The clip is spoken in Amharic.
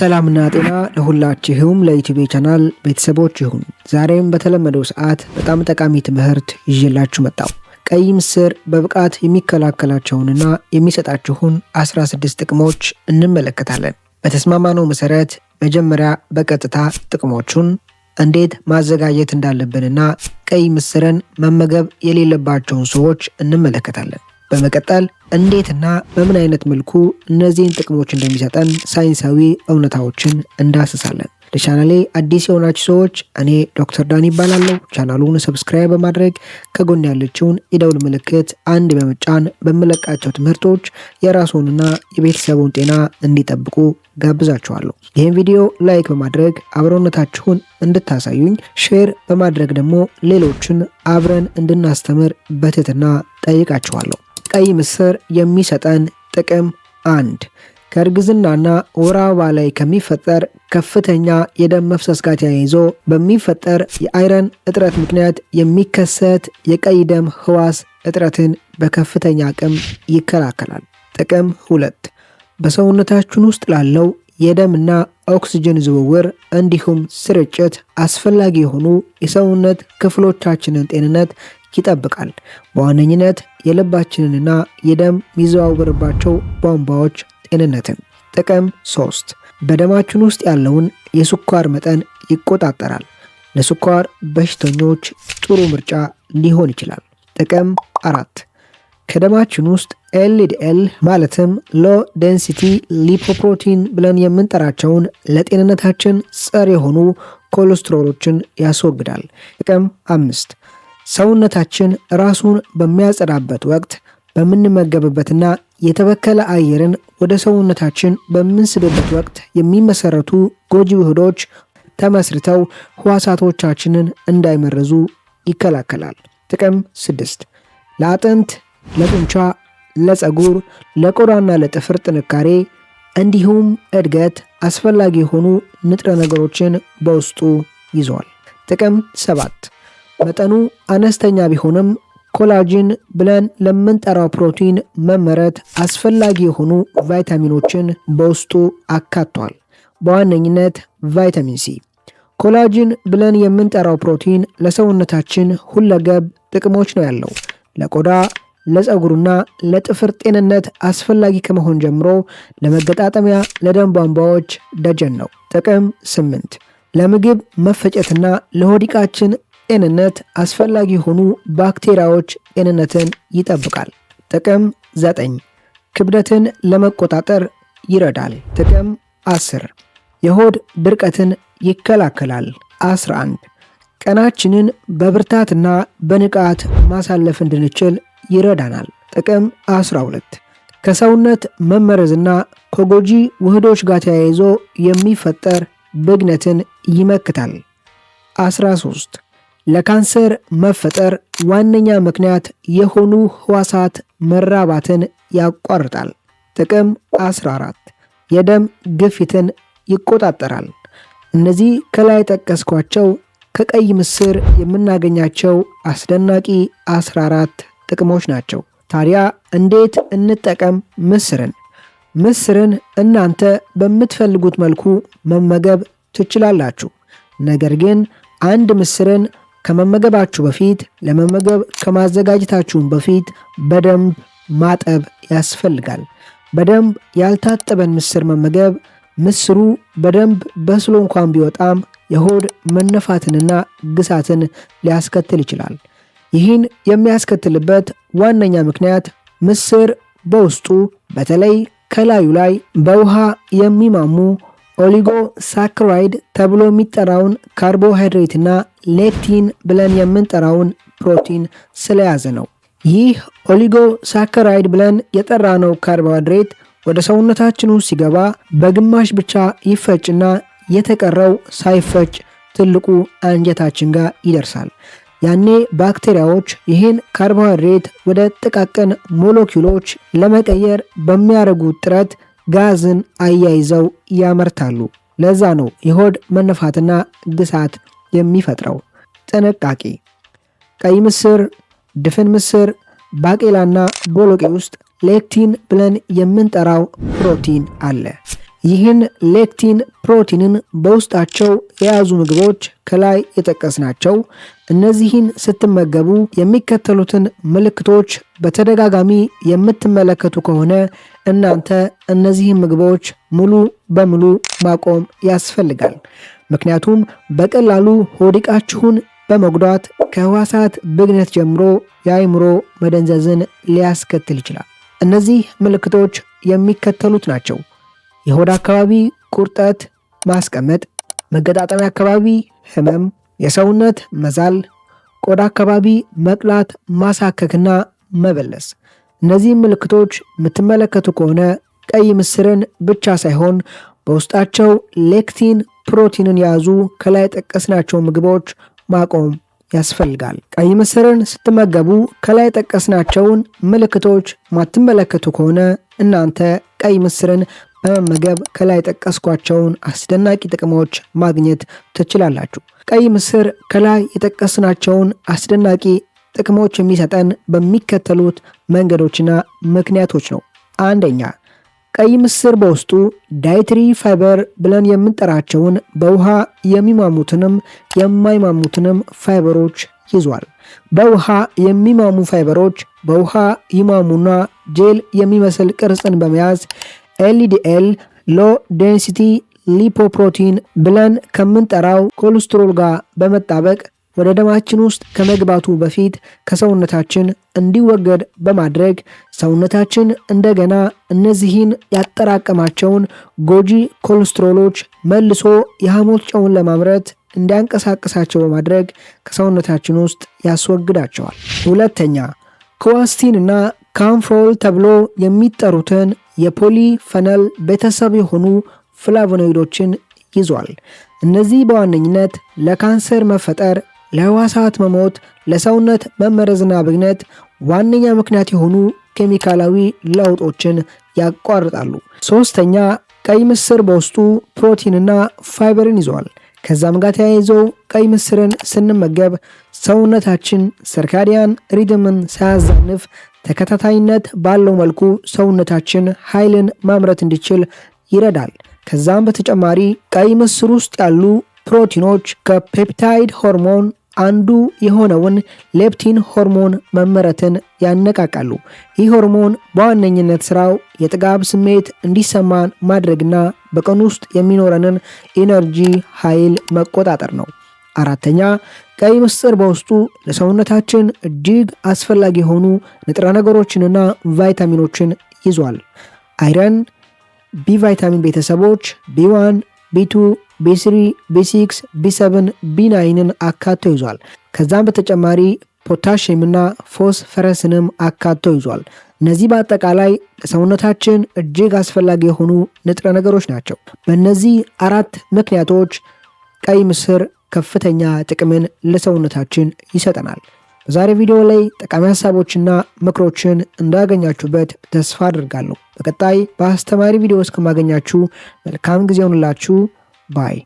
ሰላምና ጤና ለሁላችሁም ለዩቲዩብ ቻናል ቤተሰቦች ይሁን። ዛሬም በተለመደው ሰዓት በጣም ጠቃሚ ትምህርት ይዤላችሁ መጣሁ። ቀይ ምስር በብቃት የሚከላከላቸውንና የሚሰጣችሁን 16 ጥቅሞች እንመለከታለን። በተስማማነው መሰረት መጀመሪያ በቀጥታ ጥቅሞቹን እንዴት ማዘጋጀት እንዳለብንና ቀይ ምስርን መመገብ የሌለባቸውን ሰዎች እንመለከታለን። በመቀጠል እንዴትና በምን አይነት መልኩ እነዚህን ጥቅሞች እንደሚሰጠን ሳይንሳዊ እውነታዎችን እንዳስሳለን። ለቻናሌ አዲስ የሆናችሁ ሰዎች እኔ ዶክተር ዳን ይባላለሁ። ቻናሉን ሰብስክራይብ በማድረግ ከጎን ያለችውን የደውል ምልክት አንድ በመጫን በመለቃቸው ትምህርቶች የራስዎንና የቤተሰቡን ጤና እንዲጠብቁ ጋብዛችኋለሁ። ይህን ቪዲዮ ላይክ በማድረግ አብሮነታችሁን እንድታሳዩኝ፣ ሼር በማድረግ ደግሞ ሌሎችን አብረን እንድናስተምር በትህትና ጠይቃችኋለሁ። ቀይ ምስር የሚሰጠን ጥቅም 1. ከእርግዝናና ወር አበባ ላይ ከሚፈጠር ከፍተኛ የደም መፍሰስ ጋር ተያይዞ በሚፈጠር የአይረን እጥረት ምክንያት የሚከሰት የቀይ ደም ህዋስ እጥረትን በከፍተኛ አቅም ይከላከላል። ጥቅም 2. በሰውነታችን ውስጥ ላለው የደምና ኦክስጅን ዝውውር እንዲሁም ስርጭት አስፈላጊ የሆኑ የሰውነት ክፍሎቻችንን ጤንነት ይጠብቃል። በዋነኝነት የልባችንንና የደም የሚዘዋወርባቸው ቧንቧዎች ጤንነትን። ጥቅም 3. በደማችን ውስጥ ያለውን የስኳር መጠን ይቆጣጠራል። ለስኳር በሽተኞች ጥሩ ምርጫ ሊሆን ይችላል። ጥቅም 4. ከደማችን ውስጥ ኤልዲኤል ማለትም ሎ ዴንሲቲ ሊፖፕሮቲን ብለን የምንጠራቸውን ለጤንነታችን ጸር የሆኑ ኮሌስትሮሎችን ያስወግዳል። ጥቅም 5. ሰውነታችን ራሱን በሚያጸዳበት ወቅት በምንመገብበትና የተበከለ አየርን ወደ ሰውነታችን በምንስብበት ወቅት የሚመሰረቱ ጎጂ ውህዶች ተመስርተው ህዋሳቶቻችንን እንዳይመረዙ ይከላከላል። ጥቅም 6. ለአጥንት፣ ለጡንቻ፣ ለፀጉር፣ ለቆዳና ለጥፍር ጥንካሬ እንዲሁም እድገት አስፈላጊ የሆኑ ንጥረ ነገሮችን በውስጡ ይዟል። ጥቅም 7. መጠኑ አነስተኛ ቢሆንም ኮላጅን ብለን ለምንጠራው ፕሮቲን መመረት አስፈላጊ የሆኑ ቫይታሚኖችን በውስጡ አካቷል። በዋነኝነት ቫይታሚን ሲ። ኮላጅን ብለን የምንጠራው ፕሮቲን ለሰውነታችን ሁለገብ ጥቅሞች ነው ያለው። ለቆዳ፣ ለፀጉርና ለጥፍር ጤንነት አስፈላጊ ከመሆን ጀምሮ ለመገጣጠሚያ፣ ለደም ቧንቧዎች ደጀን ነው። ጥቅም 8. ለምግብ መፈጨትና ለሆዲቃችን ጤንነት አስፈላጊ የሆኑ ባክቴሪያዎች ጤንነትን ይጠብቃል። ጥቅም 9. ክብደትን ለመቆጣጠር ይረዳል። ጥቅም 10. የሆድ ድርቀትን ይከላከላል። 11. ቀናችንን በብርታትና በንቃት ማሳለፍ እንድንችል ይረዳናል። ጥቅም 12. ከሰውነት መመረዝና ከጎጂ ውህዶች ጋር ተያይዞ የሚፈጠር ብግነትን ይመክታል። 13. ለካንሰር መፈጠር ዋነኛ ምክንያት የሆኑ ህዋሳት መራባትን ያቋርጣል። ጥቅም 14. የደም ግፊትን ይቆጣጠራል። እነዚህ ከላይ ጠቀስኳቸው ከቀይ ምስር የምናገኛቸው አስደናቂ 14 ጥቅሞች ናቸው። ታዲያ እንዴት እንጠቀም ምስርን? ምስርን እናንተ በምትፈልጉት መልኩ መመገብ ትችላላችሁ። ነገር ግን አንድ ምስርን ከመመገባችሁ በፊት ለመመገብ ከማዘጋጀታችሁም በፊት በደንብ ማጠብ ያስፈልጋል። በደንብ ያልታጠበን ምስር መመገብ ምስሩ በደንብ በስሎ እንኳን ቢወጣም የሆድ መነፋትንና ግሳትን ሊያስከትል ይችላል። ይህን የሚያስከትልበት ዋነኛ ምክንያት ምስር በውስጡ በተለይ ከላዩ ላይ በውሃ የሚማሙ ኦሊጎ ሳክራይድ ተብሎ የሚጠራውን ካርቦሃይድሬትና ሌክቲን ብለን የምንጠራውን ፕሮቲን ስለያዘ ነው። ይህ ኦሊጎ ሳክራይድ ብለን የጠራነው ካርቦሃይድሬት ወደ ሰውነታችን ውስጥ ሲገባ በግማሽ ብቻ ይፈጭና የተቀረው ሳይፈጭ ትልቁ አንጀታችን ጋር ይደርሳል። ያኔ ባክቴሪያዎች ይህን ካርቦሃይድሬት ወደ ጥቃቅን ሞለኪውሎች ለመቀየር በሚያደርጉት ጥረት ጋዝን አያይዘው ያመርታሉ። ለዛ ነው የሆድ መነፋትና ግሳት የሚፈጥረው። ጥንቃቄ! ቀይ ምስር፣ ድፍን ምስር፣ ባቄላና ቦሎቄ ውስጥ ሌክቲን ብለን የምንጠራው ፕሮቲን አለ። ይህን ሌክቲን ፕሮቲንን በውስጣቸው የያዙ ምግቦች ከላይ የጠቀስናቸው እነዚህን ስትመገቡ የሚከተሉትን ምልክቶች በተደጋጋሚ የምትመለከቱ ከሆነ እናንተ እነዚህን ምግቦች ሙሉ በሙሉ ማቆም ያስፈልጋል። ምክንያቱም በቀላሉ ሆዲቃችሁን በመጉዳት ከህዋሳት ብግነት ጀምሮ የአእምሮ መደንዘዝን ሊያስከትል ይችላል። እነዚህ ምልክቶች የሚከተሉት ናቸው። የሆድ አካባቢ ቁርጠት፣ ማስቀመጥ፣ መገጣጠሚያ አካባቢ ህመም፣ የሰውነት መዛል፣ ቆዳ አካባቢ መቅላት፣ ማሳከክና መበለስ። እነዚህ ምልክቶች የምትመለከቱ ከሆነ ቀይ ምስርን ብቻ ሳይሆን በውስጣቸው ሌክቲን ፕሮቲንን የያዙ ከላይ ጠቀስናቸው ምግቦች ማቆም ያስፈልጋል። ቀይ ምስርን ስትመገቡ ከላይ ጠቀስናቸውን ምልክቶች ማትመለከቱ ከሆነ እናንተ ቀይ ምስርን በመመገብ ከላይ ጠቀስኳቸውን አስደናቂ ጥቅሞች ማግኘት ትችላላችሁ። ቀይ ምስር ከላይ የጠቀስናቸውን አስደናቂ ጥቅሞች የሚሰጠን በሚከተሉት መንገዶችና ምክንያቶች ነው። አንደኛ፣ ቀይ ምስር በውስጡ ዳይትሪ ፋይበር ብለን የምንጠራቸውን በውሃ የሚማሙትንም የማይማሙትንም ፋይበሮች ይዟል። በውሃ የሚማሙ ፋይበሮች በውሃ ይማሙና ጄል የሚመስል ቅርጽን በመያዝ ኤልዲኤል ሎ ዴንሲቲ ሊፖፕሮቲን ብለን ከምንጠራው ኮሌስትሮል ጋር በመጣበቅ ወደ ደማችን ውስጥ ከመግባቱ በፊት ከሰውነታችን እንዲወገድ በማድረግ ሰውነታችን እንደገና እነዚህን ያጠራቀማቸውን ጎጂ ኮሌስትሮሎች መልሶ የሐሞት ጨውን ለማምረት እንዲያንቀሳቅሳቸው በማድረግ ከሰውነታችን ውስጥ ያስወግዳቸዋል። ሁለተኛ፣ ክዋስቲን እና ካምፍሮል ተብሎ የሚጠሩትን የፖሊፈነል ቤተሰብ የሆኑ ፍላቮኖይዶችን ይዟል። እነዚህ በዋነኝነት ለካንሰር መፈጠር፣ ለህዋሳት መሞት፣ ለሰውነት መመረዝና ብግነት ዋነኛ ምክንያት የሆኑ ኬሚካላዊ ለውጦችን ያቋርጣሉ። ሶስተኛ፣ ቀይ ምስር በውስጡ ፕሮቲንና ፋይበርን ይዟል። ከዛም ጋር ተያይዞ ቀይ ምስርን ስንመገብ ሰውነታችን ሰርካዲያን ሪድምን ሳያዛንፍ ተከታታይነት ባለው መልኩ ሰውነታችን ኃይልን ማምረት እንዲችል ይረዳል። ከዛም በተጨማሪ ቀይ ምስር ውስጥ ያሉ ፕሮቲኖች ከፔፕታይድ ሆርሞን አንዱ የሆነውን ሌፕቲን ሆርሞን መመረትን ያነቃቃሉ። ይህ ሆርሞን በዋነኝነት ስራው የጥጋብ ስሜት እንዲሰማን ማድረግና በቀን ውስጥ የሚኖረንን ኢነርጂ ኃይል መቆጣጠር ነው። አራተኛ፣ ቀይ ምስር በውስጡ ለሰውነታችን እጅግ አስፈላጊ የሆኑ ንጥረ ነገሮችንና ቫይታሚኖችን ይዟል። አይረን፣ ቢ ቫይታሚን ቤተሰቦች ቢ1፣ ቢ2፣ ቢ3፣ ቢ6፣ ቢ7፣ ቢ9ን አካቶ ይዟል። ከዛም በተጨማሪ ፖታሽየምና ፎስፈረስንም አካቶ ይዟል። እነዚህ በአጠቃላይ ለሰውነታችን እጅግ አስፈላጊ የሆኑ ንጥረ ነገሮች ናቸው። በእነዚህ አራት ምክንያቶች ቀይ ምስር ከፍተኛ ጥቅምን ለሰውነታችን ይሰጠናል። በዛሬ ቪዲዮ ላይ ጠቃሚ ሀሳቦችና ምክሮችን እንዳገኛችሁበት ተስፋ አድርጋለሁ። በቀጣይ በአስተማሪ ቪዲዮ እስከማገኛችሁ መልካም ጊዜ ይሁንላችሁ። ባይ